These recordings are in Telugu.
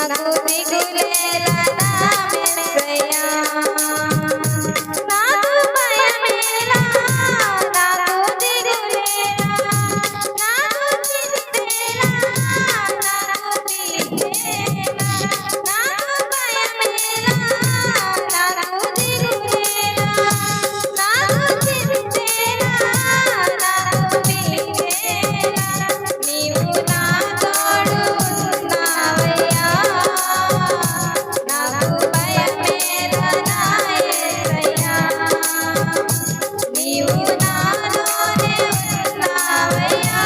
నాకు దిగులేలా నా యేసయ్యా నాకు భయమేలా నాకు దిగులేలా నాకు చింతేలా నాకు పీడేలా నాకు భయమేలా నాకు దిగులేలా నాకు చింతేలా నాకు పీడేలా నీవు నా తోడు ఉన్నావయ్యా నాకు భయమేలా నా యేసయ్యా నీవు నాలోనే ఉన్నావయ్యా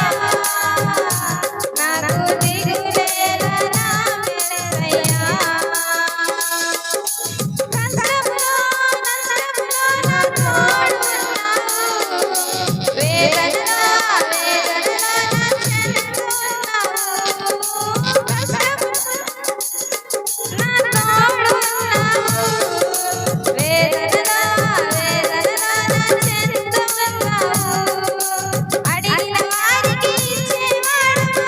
నాకు దిగులేలా నా యేసయ్యా కష్టములో నష్టములో నా తోడు ఉన్నావు వేదనలో వేదనలో నా చెందుతున్నావు కష్టములో నా తోడు ఉన్నావు వేదనలో వేదనలో నా చెందుతున్నావు అడిగిన వారికి ఇచ్చేవాడు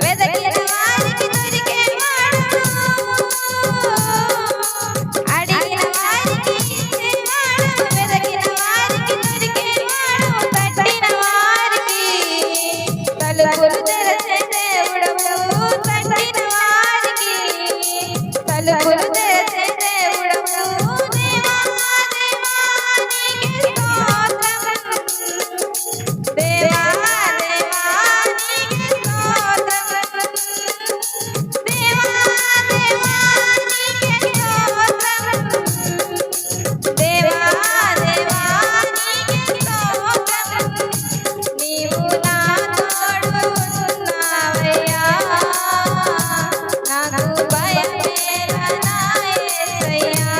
వెదకిన వారికి దొరికేవాడు అడిగిన వారికి ఇచ్చేవాడు వెదకిన వారికి దొరికేవాడు తట్టిన వారికి తలుపులు తెరచే దేవుడవు తట్టిన వారికి తలుపులు తెరచే దేవుడవు దేవా దేవా నీకే స్తోత్రం దేవా దేవా నీకే స్తోత్రం దేవా దేవా నీకే స్తోత్రం దేవా దేవా నీకే స్తోత్రం నీవు నా తోడు ఉన్నావయ్యా నాకు భయమేలా నా యేసయ్యా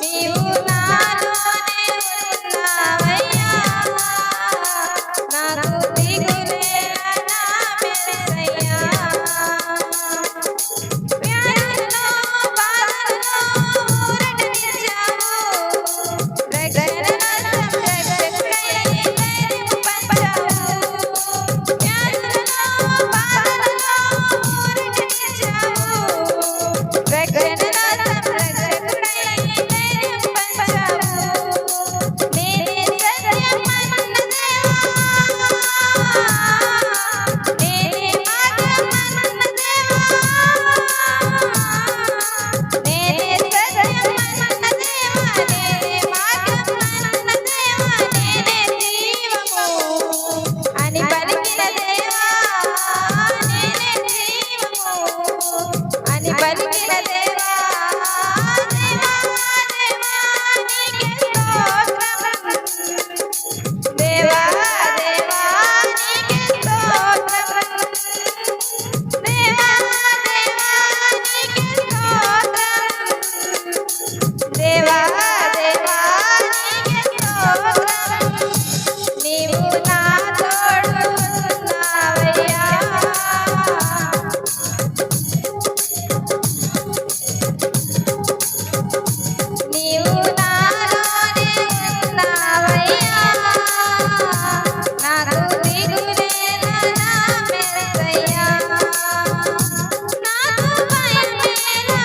నీవు నాలోనే ఉన్నావయ్యా నాకు దిగులేలా నా యేసయ్యా వ్యాధుల్లో బాధల్లో ఊరటనిచ్చావు రక్షణలో రక్షకుడై ధైర్యం పంచావు వ్యాధుల్లో బాధల్లో ఊరటనిచ్చావు రక్షణలో రక్షకుడై ధైర్యం పంచావు నేనే సత్యం అన్న దేవా నేనే మార్గం అన్న దేవా నేనే సత్యం అన్న దేవా నేనే మార్గం అన్న దేవా నేనే జీవము అని పలికిన దేవా నేనే జీవము అని పలికిన దేవా దేవా దేవా నీకే స్తోత్రం దేవా దేవా నీకే స్తోత్రం దేవా దేవా నీకే స్తోత్రం దేవా దేవా నీకే స్తోత్రం నీవు నా తోడు ఉన్నావయ్యా నీవు నాలోనే ఉన్నావయ్యా నాకు దిగులేలా నా యేసయ్యా నాకు భయమేలా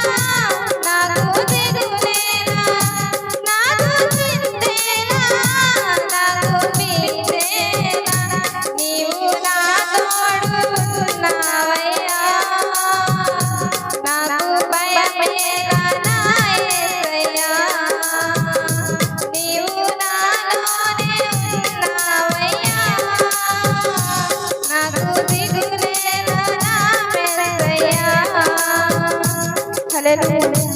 నాకు దిగులేలా నాకు చింతేలా నాకు పీడేలా నీవు నా తోడు ఉన్నావయ్యా నాకు భయమేలా నా యేసయ్యా నీవు నాలోనే ఉన్నావయ్యా నాకు దిగులేలా నా యేసయ్యా హల్లెలూయా